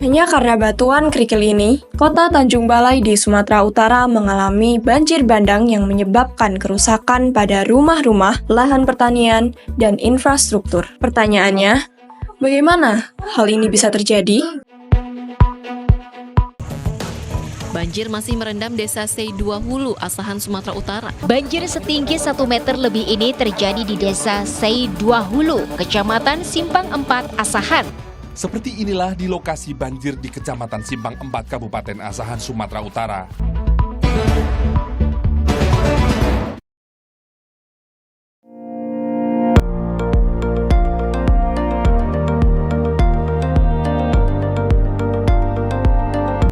Hanya karena batuan kerikil ini, kota Tanjung Balai di Sumatera Utara mengalami banjir bandang yang menyebabkan kerusakan pada rumah-rumah, lahan pertanian, dan infrastruktur. Pertanyaannya, bagaimana hal ini bisa terjadi? Banjir masih merendam desa Sei2 Hulu, Asahan, Sumatera Utara. Banjir setinggi 1 meter lebih ini terjadi di desa Sei2 Hulu, Kecamatan Simpang 4, Asahan. Seperti inilah di lokasi banjir di Kecamatan Simpang 4, Kabupaten Asahan, Sumatera Utara.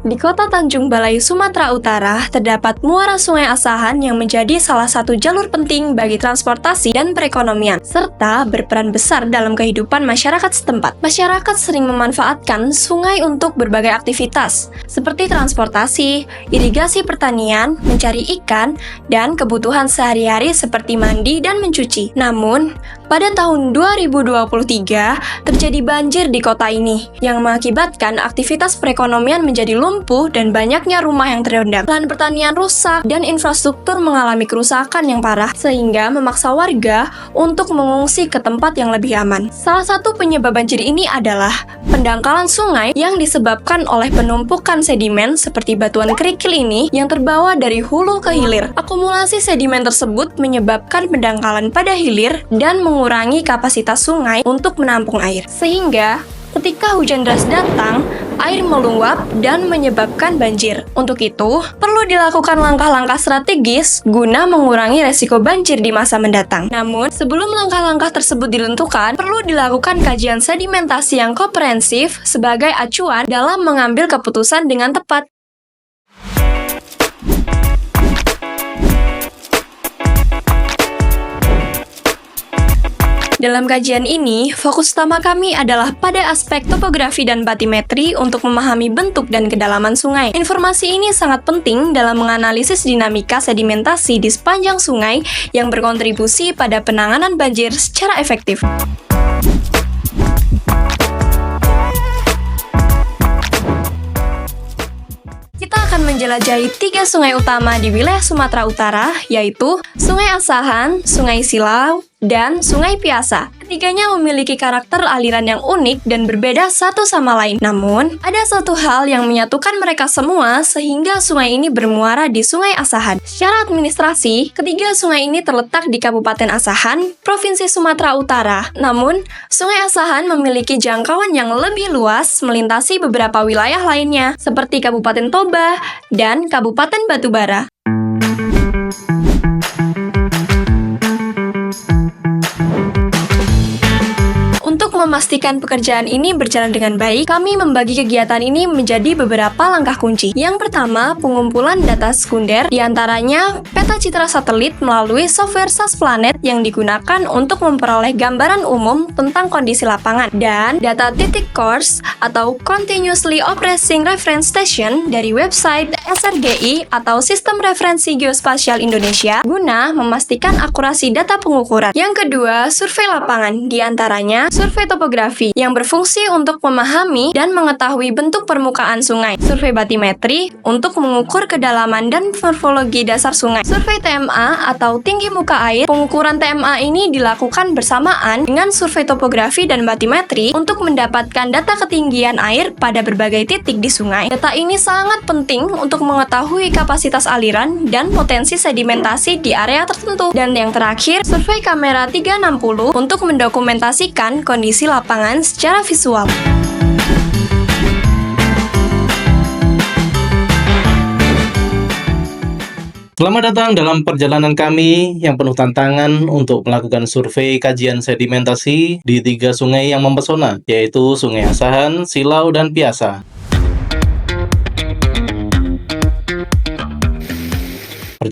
Di kota Tanjung Balai, Sumatera Utara, terdapat muara Sungai Asahan yang menjadi salah satu jalur penting bagi transportasi dan perekonomian, serta berperan besar dalam kehidupan masyarakat setempat. Masyarakat sering memanfaatkan sungai untuk berbagai aktivitas, seperti transportasi, irigasi pertanian, mencari ikan, dan kebutuhan sehari-hari seperti mandi dan mencuci. Namun, pada tahun 2023, terjadi banjir di kota ini, yang mengakibatkan aktivitas perekonomian menjadi lumpuh dan banyaknya rumah yang terendam. Lahan pertanian rusak dan infrastruktur mengalami kerusakan yang parah, sehingga memaksa warga untuk mengungsi ke tempat yang lebih aman. Salah satu penyebab banjir ini adalah pendangkalan sungai yang disebabkan oleh penumpukan sedimen seperti batuan kerikil ini yang terbawa dari hulu ke hilir. Akumulasi sedimen tersebut menyebabkan pendangkalan pada hilir dan mengurangi kapasitas sungai untuk menampung air. Sehingga ketika hujan deras datang, air meluap dan menyebabkan banjir. Untuk itu, perlu dilakukan langkah-langkah strategis guna mengurangi resiko banjir di masa mendatang. Namun, sebelum langkah-langkah tersebut ditentukan, perlu dilakukan kajian sedimentasi yang komprehensif sebagai acuan dalam mengambil keputusan dengan tepat. Dalam kajian ini, fokus utama kami adalah pada aspek topografi dan batimetri untuk memahami bentuk dan kedalaman sungai. Informasi ini sangat penting dalam menganalisis dinamika sedimentasi di sepanjang sungai yang berkontribusi pada penanganan banjir secara efektif. Kita akan menjelajahi 3 sungai utama di wilayah Sumatera Utara, yaitu Sungai Asahan, Sungai Silau, dan Sungai Piasa. Ketiganya memiliki karakter aliran yang unik dan berbeda satu sama lain. Namun, ada satu hal yang menyatukan mereka semua sehingga sungai ini bermuara di Sungai Asahan. Secara administrasi, ketiga sungai ini terletak di Kabupaten Asahan, Provinsi Sumatera Utara. Namun, Sungai Asahan memiliki jangkauan yang lebih luas melintasi beberapa wilayah lainnya, seperti Kabupaten Toba dan Kabupaten Batubara. Untuk memastikan pekerjaan ini berjalan dengan baik, kami membagi kegiatan ini menjadi beberapa langkah kunci. Yang pertama, pengumpulan data sekunder, diantaranya peta citra satelit melalui software SAS Planet yang digunakan untuk memperoleh gambaran umum tentang kondisi lapangan, dan data titik course atau Continuously Operating Reference Station dari website SRGI atau Sistem Referensi Geospasial Indonesia guna memastikan akurasi data pengukuran. Yang kedua, survei lapangan, diantaranya survei topografi yang berfungsi untuk memahami dan mengetahui bentuk permukaan sungai, survei batimetri untuk mengukur kedalaman dan morfologi dasar sungai, survei TMA atau tinggi muka air. Pengukuran TMA ini dilakukan bersamaan dengan survei topografi dan batimetri untuk mendapatkan data ketinggian air pada berbagai titik di sungai. Data ini sangat penting untuk mengetahui kapasitas aliran dan potensi sedimentasi di area tertentu. Dan yang terakhir, survei kamera 360 untuk mendokumentasikan kondisi lapangan secara visual. Selamat datang dalam perjalanan kami yang penuh tantangan untuk melakukan survei kajian sedimentasi di 3 sungai yang mempesona, yaitu Sungai Asahan, Silau, dan Piasa.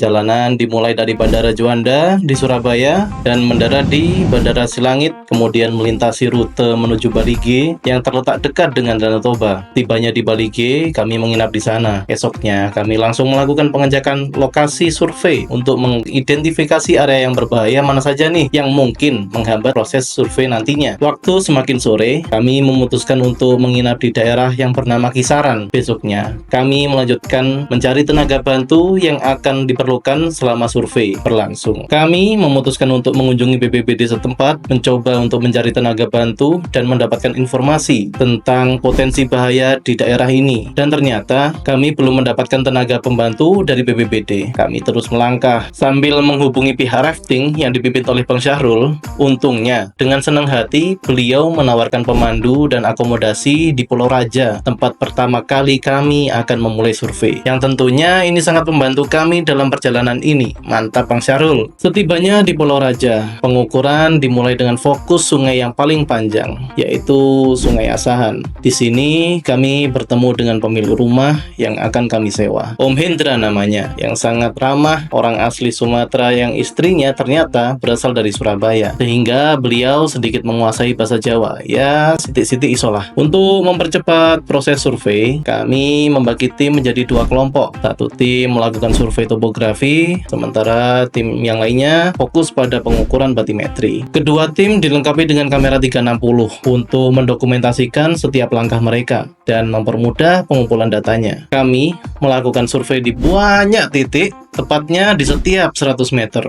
Perjalanan dimulai dari Bandara Juanda di Surabaya dan mendarat di Bandara Silangit, kemudian melintasi rute menuju Bali G yang terletak dekat dengan Danau Toba. Tibanya di Bali G, kami menginap di sana. Esoknya, kami langsung melakukan pengecekan lokasi survei untuk mengidentifikasi area yang berbahaya mana saja nih yang mungkin menghambat proses survei nantinya. Waktu semakin sore, kami memutuskan untuk menginap di daerah yang bernama Kisaran. Besoknya, kami melanjutkan mencari tenaga bantu yang akan diperlukan selama survei berlangsung. Kami memutuskan untuk mengunjungi BPBD setempat, mencoba untuk mencari tenaga bantu dan mendapatkan informasi tentang potensi bahaya di daerah ini. Dan ternyata kami belum mendapatkan tenaga pembantu dari BPBD. Kami terus melangkah sambil menghubungi pihak rafting yang dipimpin oleh Bang Syahrul. Untungnya, dengan senang hati beliau menawarkan pemandu dan akomodasi di Pulau Raja, tempat pertama kali kami akan memulai survei. Yang tentunya ini sangat membantu kami dalam perjalanan ini. Mantap Bang Syahrul. Setibanya di Pulau Raja, pengukuran dimulai dengan fokus sungai yang paling panjang, yaitu Sungai Asahan. Di sini kami bertemu dengan pemilik rumah yang akan kami sewa. Om Hendra namanya, yang sangat ramah, orang asli Sumatera yang istrinya ternyata berasal dari Surabaya, sehingga beliau sedikit menguasai bahasa Jawa. Ya, sitik-sitik isolah. Untuk mempercepat proses survei, kami membagi tim menjadi 2 kelompok. Satu tim melakukan survei topografi, sementara tim yang lainnya fokus pada pengukuran batimetri. Kedua tim dilengkapi dengan kamera 360 untuk mendokumentasikan setiap langkah mereka dan mempermudah pengumpulan datanya. Kami melakukan survei di banyak titik, tepatnya di setiap 100 meter.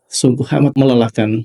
Sungguh amat melelahkan.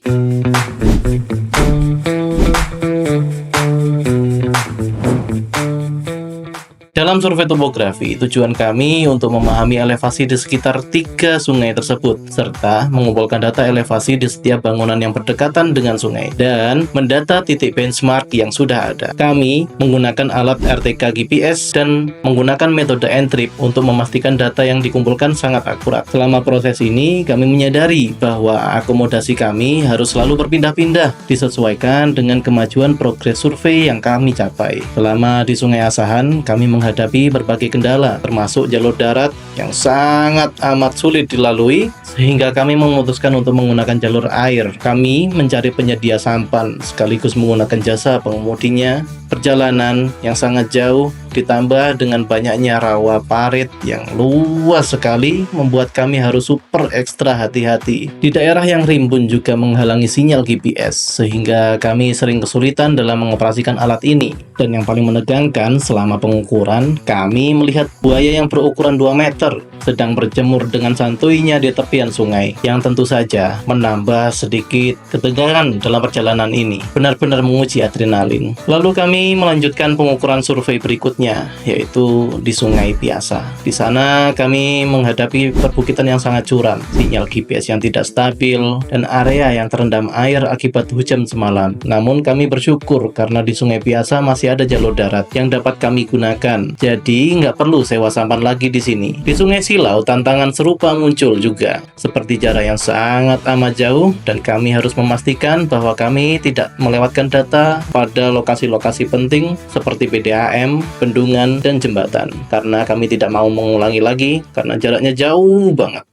Dalam survei topografi, tujuan kami untuk memahami elevasi di sekitar 3 sungai tersebut, serta mengumpulkan data elevasi di setiap bangunan yang berdekatan dengan sungai, dan mendata titik benchmark yang sudah ada. Kami menggunakan alat RTK GPS dan menggunakan metode N-trip untuk memastikan data yang dikumpulkan sangat akurat. Selama proses ini, kami menyadari bahwa akomodasi kami harus selalu berpindah-pindah, disesuaikan dengan kemajuan progres survei yang kami capai. Selama di Sungai Asahan, kami menghadapi berbagai kendala, termasuk jalur darat yang sangat amat sulit dilalui, sehingga kami memutuskan untuk menggunakan jalur air. Kami mencari penyedia sampan, sekaligus menggunakan jasa pengemudinya. Perjalanan yang sangat jauh ditambah dengan banyaknya rawa parit yang luas sekali membuat kami harus super ekstra hati-hati. Di daerah yang rimbun juga menghalangi sinyal GPS, sehingga kami sering kesulitan dalam mengoperasikan alat ini. Dan yang paling menegangkan, selama pengukuran, kami melihat buaya yang berukuran 2 meter sedang berjemur dengan santuinya di tepian sungai, yang tentu saja menambah sedikit ketegangan dalam perjalanan ini. Benar-benar menguji adrenalin. Lalu kami melanjutkan pengukuran survei berikutnya, yaitu di Sungai Piasa. Di sana kami menghadapi perbukitan yang sangat curam, sinyal GPS yang tidak stabil, dan area yang terendam air akibat hujan semalam. Namun kami bersyukur karena di Sungai Piasa masih ada jalur darat yang dapat kami gunakan. Jadi nggak perlu sewa sampan lagi di sini. Di Sungai Silau, tantangan serupa muncul juga, seperti jarak yang sangat amat jauh, dan kami harus memastikan bahwa kami tidak melewatkan data pada lokasi-lokasi penting seperti PDAM, bendungan, dan jembatan, karena kami tidak mau mengulangi lagi karena jaraknya jauh banget.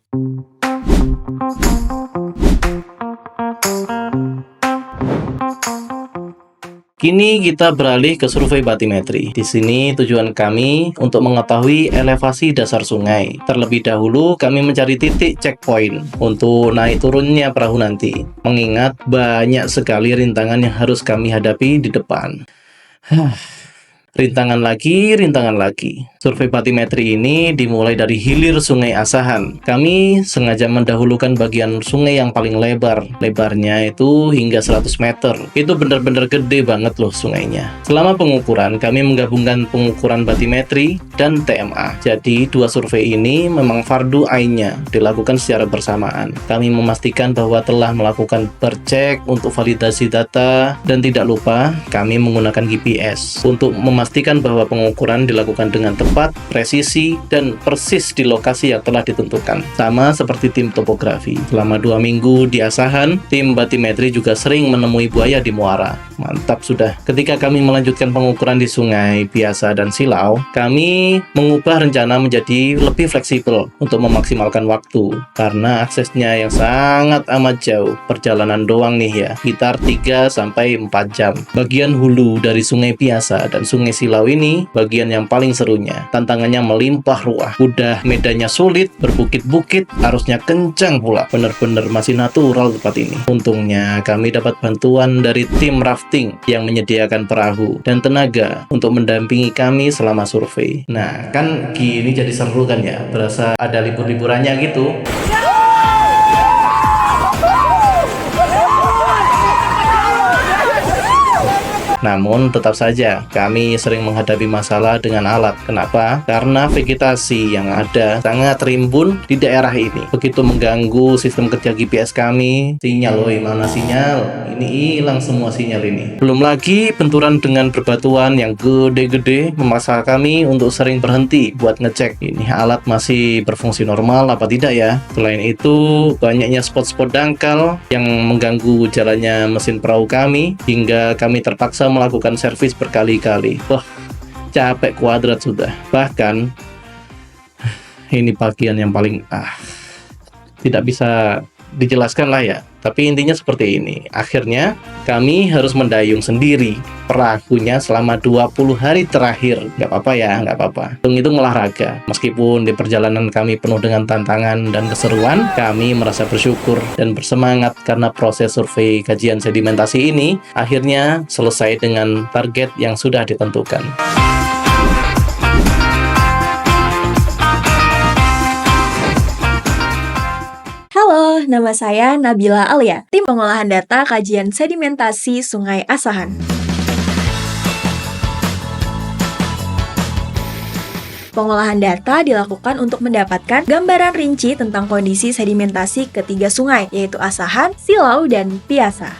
Kini kita beralih ke survei batimetri. Di sini tujuan kami untuk mengetahui elevasi dasar sungai. Terlebih dahulu kami mencari titik checkpoint untuk naik turunnya perahu nanti, mengingat banyak sekali rintangan yang harus kami hadapi di depan. Rintangan lagi. Survei batimetri ini dimulai dari hilir Sungai Asahan. Kami sengaja mendahulukan bagian sungai yang paling lebar. Lebarnya itu hingga 100 meter. Itu benar-benar gede banget loh sungainya. Selama pengukuran, kami menggabungkan pengukuran batimetri dan TMA. Jadi, 2 survei ini memang fardu ainnya dilakukan secara bersamaan. Kami memastikan bahwa telah melakukan bercek untuk validasi data, dan tidak lupa kami menggunakan GPS untuk memastikan memastikan bahwa pengukuran dilakukan dengan tepat, presisi, dan persis di lokasi yang telah ditentukan. Sama seperti tim topografi. Selama 2 minggu di Asahan, tim batimetri juga sering menemui buaya di muara. Mantap sudah. Ketika kami melanjutkan pengukuran di Sungai Biasa dan Silau, kami mengubah rencana menjadi lebih fleksibel untuk memaksimalkan waktu. Karena aksesnya yang sangat amat jauh, perjalanan doang nih ya, sekitar 3-4 jam. Bagian hulu dari Sungai Biasa dan Sungai Silau ini bagian yang paling serunya. Tantangannya melimpah ruah. Udah medannya sulit, berbukit-bukit, arusnya kencang pula. Bener-bener masih natural tempat ini. Untungnya kami dapat bantuan dari tim rafting yang menyediakan perahu dan tenaga untuk mendampingi kami selama survei. Nah, kan gini jadi seru kan ya, berasa ada libur-liburannya gitu. Namun tetap saja kami sering menghadapi masalah dengan alat. Kenapa? Karena vegetasi yang ada sangat rimbun di daerah ini. Begitu mengganggu sistem kerja GPS kami. Sinyal, woi mana sinyal? Ini hilang semua sinyal ini. Belum lagi benturan dengan berbatuan yang gede-gede memaksa kami untuk sering berhenti buat ngecek ini alat masih berfungsi normal apa tidak ya. Selain itu, banyaknya spot-spot dangkal yang mengganggu jalannya mesin perahu kami hingga kami terpaksa melakukan servis berkali-kali. Wah, capek kuadrat sudah. Bahkan ini bagian yang paling tidak bisa dijelaskan lah ya. Tapi intinya seperti ini. Akhirnya kami harus mendayung sendiri perahunya selama 20 hari terakhir. Nggak apa-apa ya, nggak apa-apa. Hitung-hitung olahraga. Meskipun di perjalanan kami penuh dengan tantangan dan keseruan, kami merasa bersyukur dan bersemangat karena proses survei kajian sedimentasi ini akhirnya selesai dengan target yang sudah ditentukan. Halo, nama saya Nabila Alia, tim pengolahan data kajian sedimentasi Sungai Asahan. Pengolahan data dilakukan untuk mendapatkan gambaran rinci tentang kondisi sedimentasi ketiga sungai, yaitu Asahan, Silau, dan Piasa.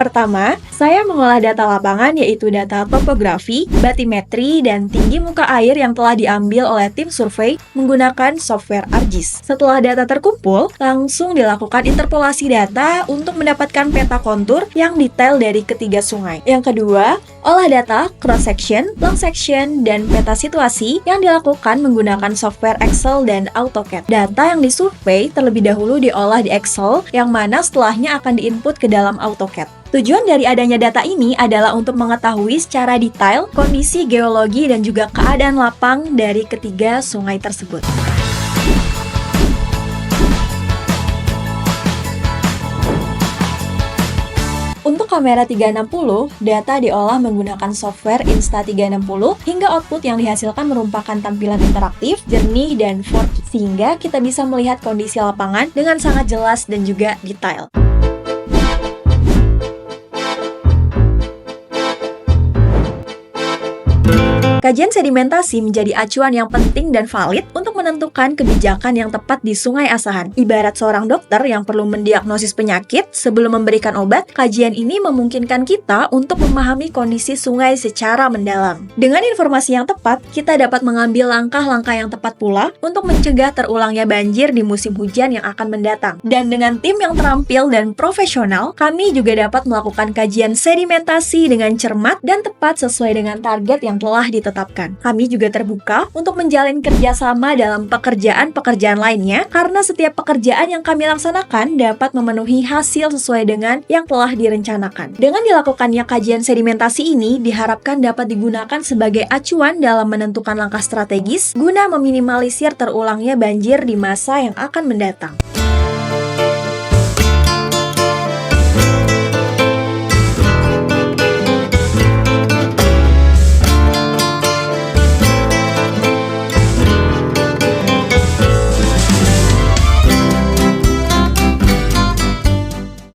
Pertama, saya mengolah data lapangan yaitu data topografi, batimetri, dan tinggi muka air yang telah diambil oleh tim survei menggunakan software ArcGIS. Setelah data terkumpul, langsung dilakukan interpolasi data untuk mendapatkan peta kontur yang detail dari ketiga sungai. Yang kedua, olah data cross-section, long section, dan peta situasi yang dilakukan menggunakan software Excel dan AutoCAD. Data yang disurvei terlebih dahulu diolah di Excel, yang mana setelahnya akan diinput ke dalam AutoCAD. Tujuan dari adanya data ini adalah untuk mengetahui secara detail kondisi geologi dan juga keadaan lapang dari ketiga sungai tersebut. Untuk kamera 360, data diolah menggunakan software Insta360 hingga output yang dihasilkan merupakan tampilan interaktif, jernih, dan 4K, sehingga kita bisa melihat kondisi lapangan dengan sangat jelas dan juga detail. Kajian sedimentasi menjadi acuan yang penting dan valid untuk menentukan kebijakan yang tepat di Sungai Asahan. Ibarat seorang dokter yang perlu mendiagnosis penyakit sebelum memberikan obat, kajian ini memungkinkan kita untuk memahami kondisi sungai secara mendalam. Dengan informasi yang tepat, kita dapat mengambil langkah-langkah yang tepat pula untuk mencegah terulangnya banjir di musim hujan yang akan mendatang. Dan dengan tim yang terampil dan profesional, kami juga dapat melakukan kajian sedimentasi dengan cermat dan tepat sesuai dengan target yang telah ditetapkan. Kami juga terbuka untuk menjalin kerjasama dalam pekerjaan-pekerjaan lainnya karena setiap pekerjaan yang kami laksanakan dapat memenuhi hasil sesuai dengan yang telah direncanakan. Dengan dilakukannya kajian sedimentasi ini diharapkan dapat digunakan sebagai acuan dalam menentukan langkah strategis guna meminimalisir terulangnya banjir di masa yang akan mendatang.